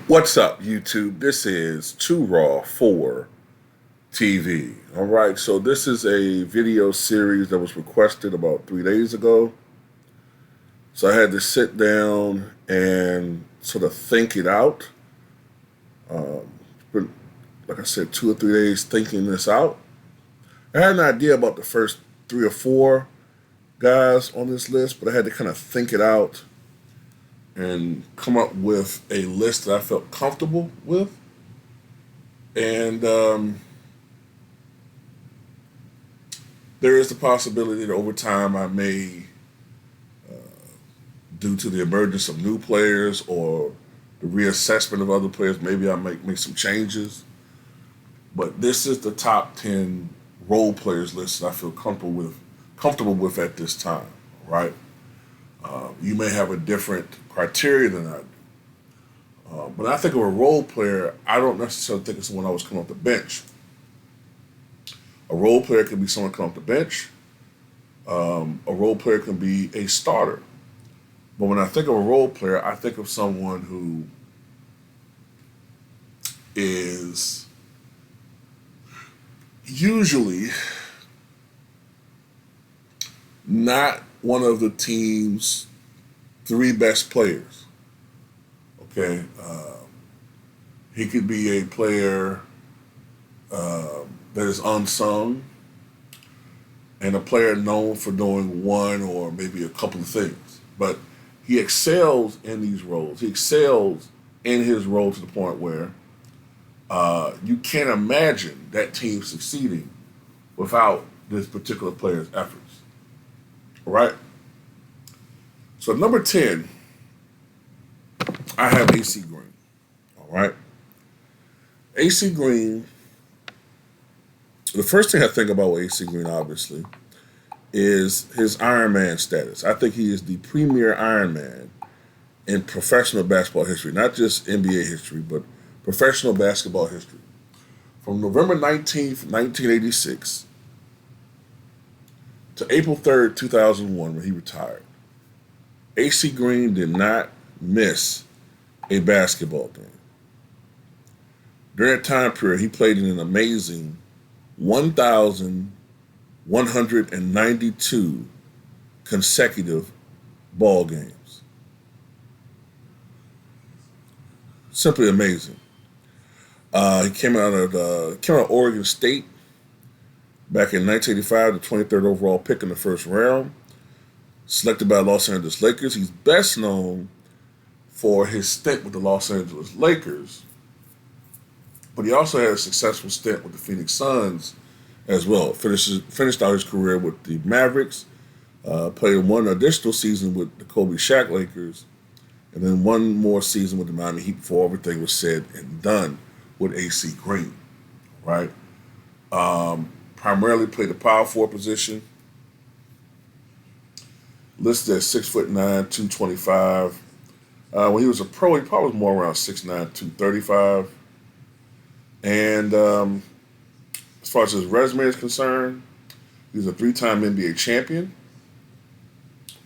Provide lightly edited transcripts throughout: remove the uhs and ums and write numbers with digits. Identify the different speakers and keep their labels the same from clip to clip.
Speaker 1: What's up, YouTube? This is Too Raw for TV. All right, so this is a video series that was requested about 3 days ago. So I had to sit down and sort of think it out. Been, like I said, 2 or 3 days thinking this out. I had an idea about the first 3 or 4 guys on this list, but I had to kind of think it out and come up with a list that I felt comfortable with. And there is the possibility that over time I may, due to the emergence of new players or the reassessment of other players, maybe I might make some changes. But this is the top 10 role players list that I feel comfortable with at this time. Right? You may have a different criteria than I do. When I think of a role player, I don't necessarily think of someone I was coming off the bench. A role player can be someone coming off the bench. A role player can be a starter. But when I think of a role player, I think of someone who is usually not one of the team's 3 best players. Okay, he could be a player that is unsung and a player known for doing one or maybe a couple of things. But he excels in these roles. He excels in his role to the point where you can't imagine that team succeeding without this particular player's efforts. All right? So number 10, I have AC Green. All right? AC Green, the first thing I think about with AC Green, obviously, is his Iron Man status. I think he is the premier Iron Man in professional basketball history, not just NBA history, but professional basketball history. From November 19th, 1986 to April 3rd, 2001, when he retired, AC Green did not miss a basketball game. During that time period, he played in an amazing 1,192 consecutive ball games. Simply amazing. He came out of Oregon State back in 1985, the 23rd overall pick in the first round, selected by the Los Angeles Lakers. He's best known for his stint with the Los Angeles Lakers, but he also had a successful stint with the Phoenix Suns as well. Finished out his career with the Mavericks, played one additional season with the Kobe Shaq Lakers, and then one more season with the Miami Heat before everything was said and done with AC Green. Right? Primarily played the power forward position. Listed at 6'9", 225. When he was a pro, he probably was more around 6'9", 235. And as far as his resume is concerned, he's a 3-time NBA champion,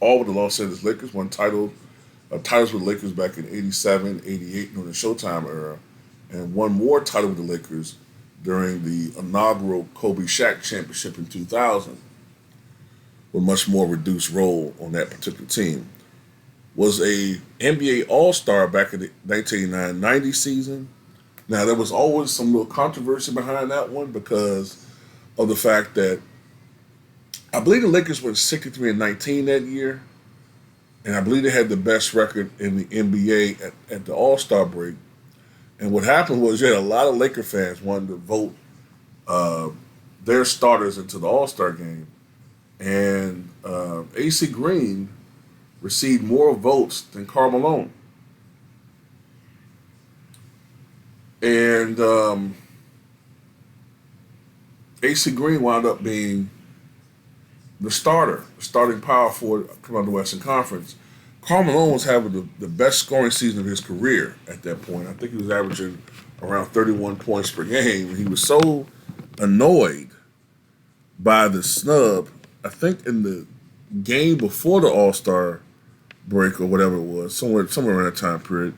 Speaker 1: all with the Los Angeles Lakers, won titles with the Lakers back in 87, 88 during the Showtime era, and won more titles with the Lakers during the inaugural Kobe Shaq championship in 2000, with much more reduced role on that particular team. Was a NBA All-Star back in the 1989-90 season. Now, there was always some little controversy behind that one because of the fact that I believe the Lakers went 63-19 that year, and I believe they had the best record in the NBA at the All-Star break. And what happened was you had a lot of Laker fans wanting to vote their starters into the All-Star game, and AC Green received more votes than Karl Malone. And AC Green wound up being the starting power forward coming out of the Western Conference. Karl Malone was having the best scoring season of his career at that point. I think he was averaging around 31 points per game. He was so annoyed by the snub, I think in the game before the All-Star break or whatever it was, somewhere around that time period,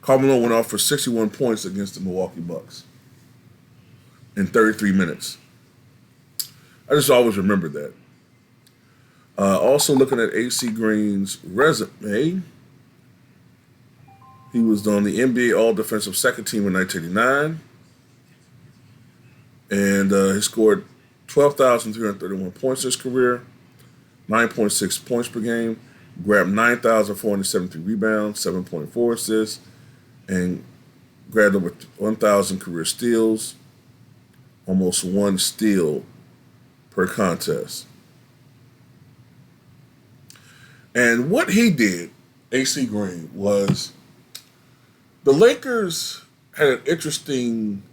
Speaker 1: Karl Malone went off for 61 points against the Milwaukee Bucks in 33 minutes. I just always remember that. Also looking at AC Green's resume, he was on the NBA All-Defensive Second Team in 1989, and he scored 12,331 points in his career, 9.6 points per game, grabbed 9,473 rebounds, 7.4 assists, and grabbed over 1,000 career steals, almost one steal per contest. And what he did, AC Green, was the Lakers had an interesting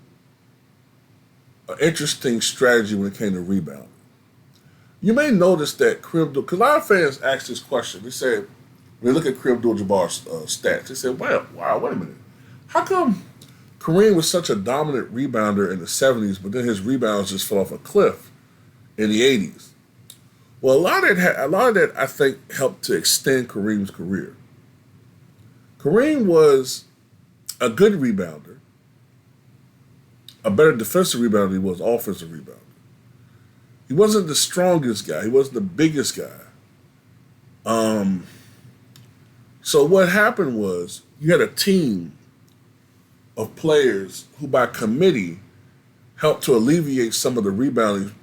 Speaker 1: strategy when it came to rebounding. You may notice that Kareem Abdul, because a lot of fans ask this question. They said, when they look at Kareem Abdul-Jabbar's stats, they said, wow, wait a minute. How come Kareem was such a dominant rebounder in the 70s, but then his rebounds just fell off a cliff in the 80s? Well, a lot of that I think helped to extend Kareem's career. Kareem was a good rebounder, a better defensive rebounder than he was offensive rebounder. He wasn't the strongest guy. He wasn't the biggest guy. So what happened was you had a team of players who by committee helped to alleviate some of the rebounding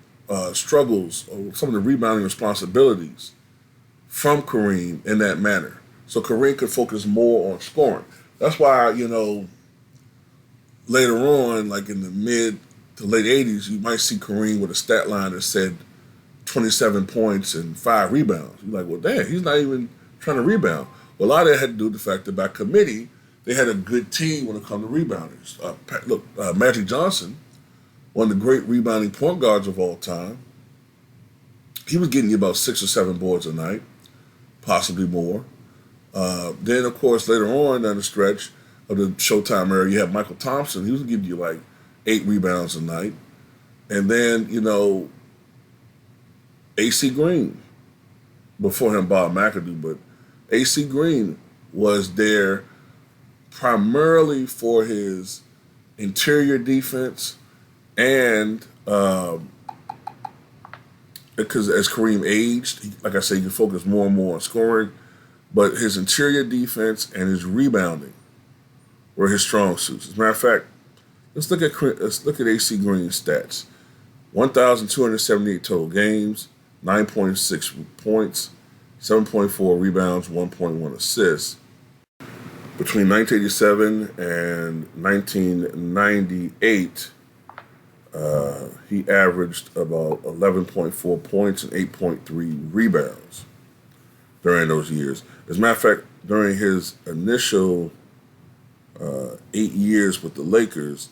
Speaker 1: struggles or some of the rebounding responsibilities from Kareem in that manner. So Kareem could focus more on scoring. That's why, later on, like in the mid to late 80s, you might see Kareem with a stat line that said 27 points and 5 rebounds. You're like, well, damn, he's not even trying to rebound. Well, a lot of that had to do with the fact that by committee, they had a good team when it comes to rebounders. Magic Johnson, one of the great rebounding point guards of all time, he was getting you about 6 or 7 boards a night, possibly more. Then, of course, later on down the stretch of the Showtime era, you have Michael Thompson. He was giving you like 8 rebounds a night. And then, AC Green, before him, Bob McAdoo, but AC Green was there primarily for his interior defense and because as Kareem aged, like I said, he could focus more and more on scoring, but his interior defense and his rebounding were his strong suits. As a matter of fact, let's look at AC Green's stats: 1,278 total games, 9.6 points, 7.4 rebounds, 1.1 assists. Between 1987 and 1998, he averaged about 11.4 points and 8.3 rebounds during those years. As a matter of fact, during his initial 8 years with the Lakers,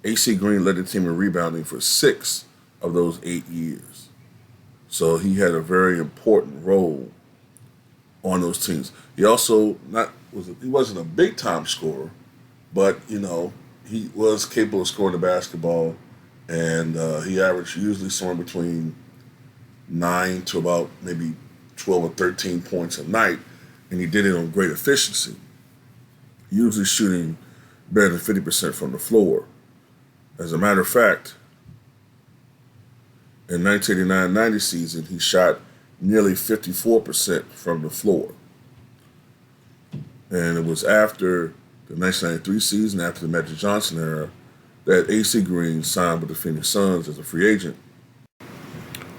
Speaker 1: AC Green led the team in rebounding for 6 of those 8 years. So he had a very important role on those teams. He also he wasn't a big time scorer, but he was capable of scoring the basketball, and he averaged usually somewhere between 9 to about maybe 12 or 13 points a night, and he did it on great efficiency, usually shooting better than 50% from the floor. As a matter of fact, in 1989-90 season, he shot nearly 54% from the floor. And it was after the 1993 season, after the Magic Johnson era, that AC Green signed with the Phoenix Suns as a free agent.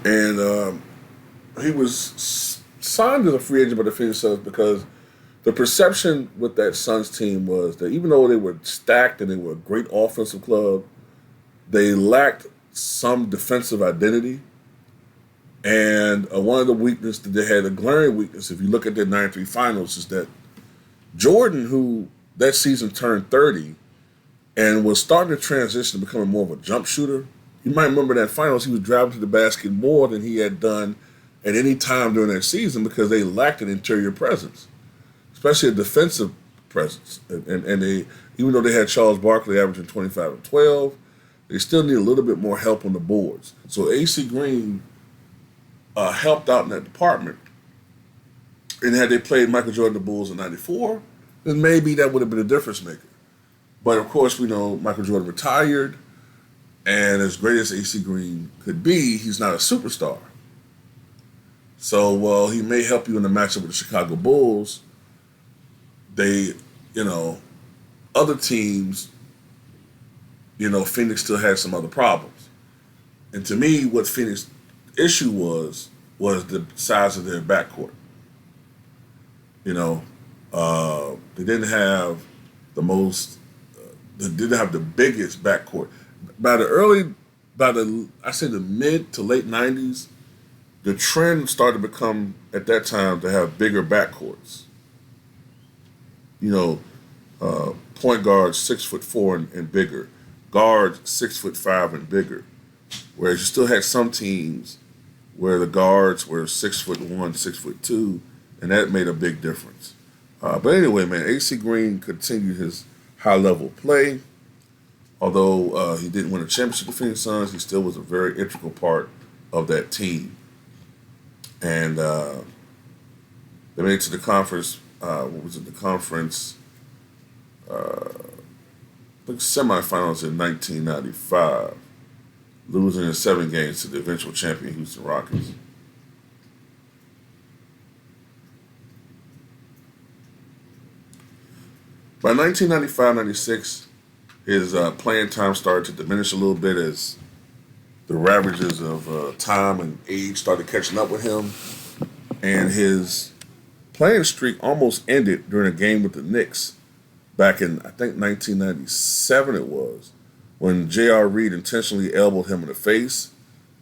Speaker 1: And he was signed as a free agent by the Phoenix Suns because the perception with that Suns team was that even though they were stacked and they were a great offensive club, they lacked some defensive identity. And one of the weaknesses that they had, a glaring weakness, if you look at their 93 finals, is that Jordan, who that season turned 30 and was starting to transition to becoming more of a jump shooter, you might remember that finals, he was driving to the basket more than he had done at any time during that season because they lacked an interior presence, especially a defensive presence. And they, even though they had Charles Barkley averaging 25 and 12, they still need a little bit more help on the boards. So AC Green helped out in that department. And had they played Michael Jordan the Bulls in '94, then maybe that would have been a difference maker. But of course, we know Michael Jordan retired, and as great as AC Green could be, he's not a superstar. So while he may help you in the matchup with the Chicago Bulls, they, you know, other teams, Phoenix still had some other problems. And to me, what Phoenix issue was the size of their backcourt. They didn't have they didn't have the biggest backcourt. I say the mid to late '90s, the trend started to become at that time to have bigger backcourts. Point guards 6'4" and bigger, guards 6'5" and bigger. Whereas you still had some teams where the guards were 6'1", 6'2", and that made a big difference. But anyway, man, AC Green continued his high level play. Although he didn't win a championship with the Phoenix Suns, he still was a very integral part of that team. And they made it to the conference. What was it? The conference. I think semifinals in 1995, losing in 7 games to the eventual champion Houston Rockets. By 1995-96, his playing time started to diminish a little bit as the ravages of time and age started catching up with him. And his playing streak almost ended during a game with the Knicks back in, I think, 1997 it was, when J.R. Reid intentionally elbowed him in the face.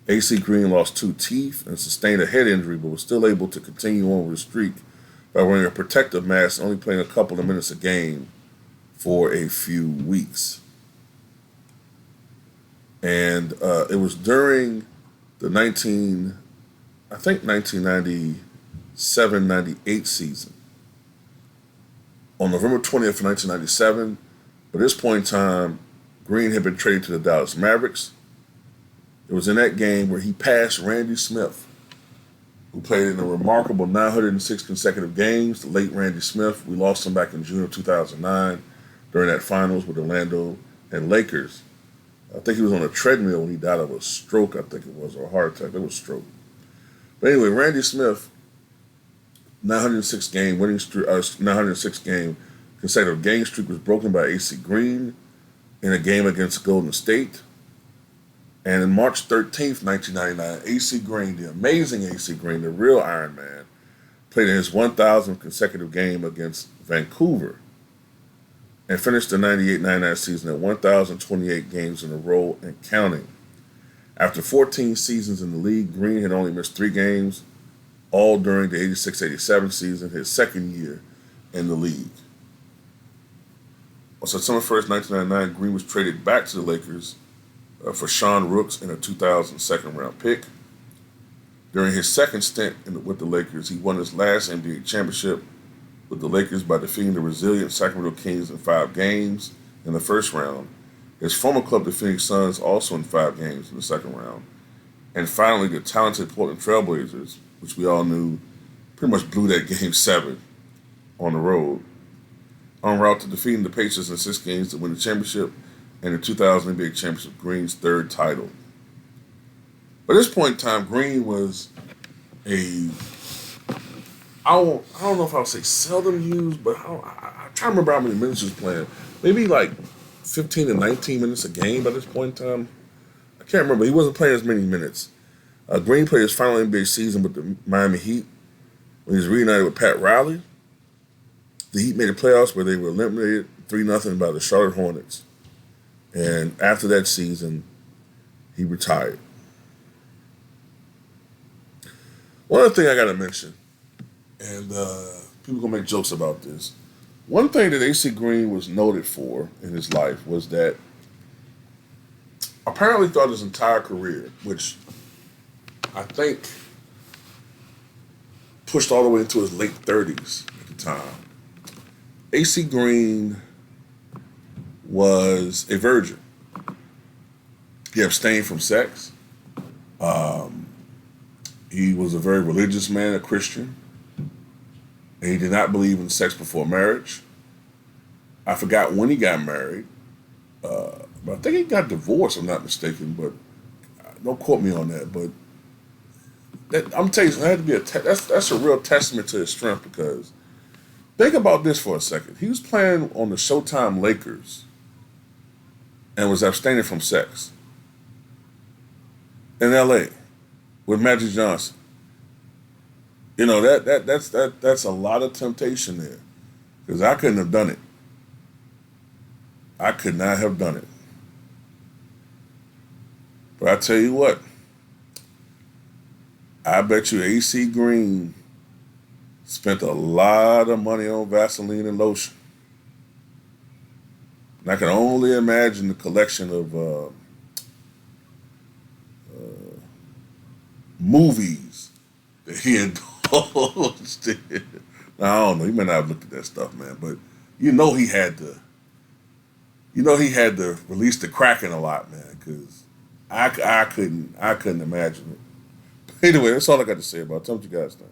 Speaker 1: AC Green lost 2 teeth and sustained a head injury, but was still able to continue on with his streak by wearing a protective mask, only playing a couple of minutes a game for a few weeks. And it was during the 1997-98 season. On November 20th, 1997, by this point in time, Green had been traded to the Dallas Mavericks. It was in that game where he passed Randy Smith, who played in a remarkable 906 consecutive games. The late Randy Smith, we lost him back in June of 2009 during that finals with Orlando and Lakers. I think he was on a treadmill when he died of a stroke, I think it was, or a heart attack. It was a stroke. But anyway, Randy Smith, 906 game consecutive game streak was broken by AC Green in a game against Golden State. And in March 13th, 1999, AC Green, the amazing AC Green, the real Iron Man, played in his 1,000th consecutive game against Vancouver and finished the 98-99 season at 1,028 games in a row and counting. After 14 seasons in the league, Green had only missed 3 games, all during the 86-87 season, his second year in the league. On September 1st, 1999, Green was traded back to the Lakers for Sean Rooks and a 2000 second-round pick. During his second stint with the Lakers, he won his last NBA championship with the Lakers by defeating the resilient Sacramento Kings in 5 games in the first round. His former club, the Phoenix Suns, also in 5 games in the second round. And finally, the talented Portland Trailblazers, which we all knew pretty much blew that Game 7 on the road, en route to defeating the Pacers in 6 games to win the championship and the 2000 NBA championship, Green's 3rd title. By this point in time, Green was I don't know if I would say seldom used, but I'm trying to remember how many minutes he was playing. Maybe like 15 to 19 minutes a game by this point in time. I can't remember. He wasn't playing as many minutes. Green played his final NBA season with the Miami Heat when he was reunited with Pat Riley. The Heat made the playoffs where they were eliminated 3-0 by the Charlotte Hornets. And after that season, he retired. One other thing I got to mention, and people going to make jokes about this. One thing that AC Green was noted for in his life was that apparently throughout his entire career, which I think pushed all the way into his late 30s at the time, AC Green was a virgin. He abstained from sex. He was a very religious man, a Christian. And he did not believe in sex before marriage. I forgot when he got married, but I think he got divorced. If I'm not mistaken, but don't quote me on that. But I'm telling you, it had to be that's a real testament to his strength because think about this for a second. He was playing on the Showtime Lakers and was abstaining from sex in L.A. with Magic Johnson. You know that's a lot of temptation there because I couldn't have done it. I could not have done it. But I tell you what, I bet you AC Green spent a lot of money on Vaseline and lotion. And I can only imagine the collection of movies that he indulged in. Now, I don't know. He may not have looked at that stuff, man, but you know he had to. You know he had to release the Kraken a lot, man, because I couldn't imagine it. Anyway, that's all I got to say about it. Tell me what you guys think.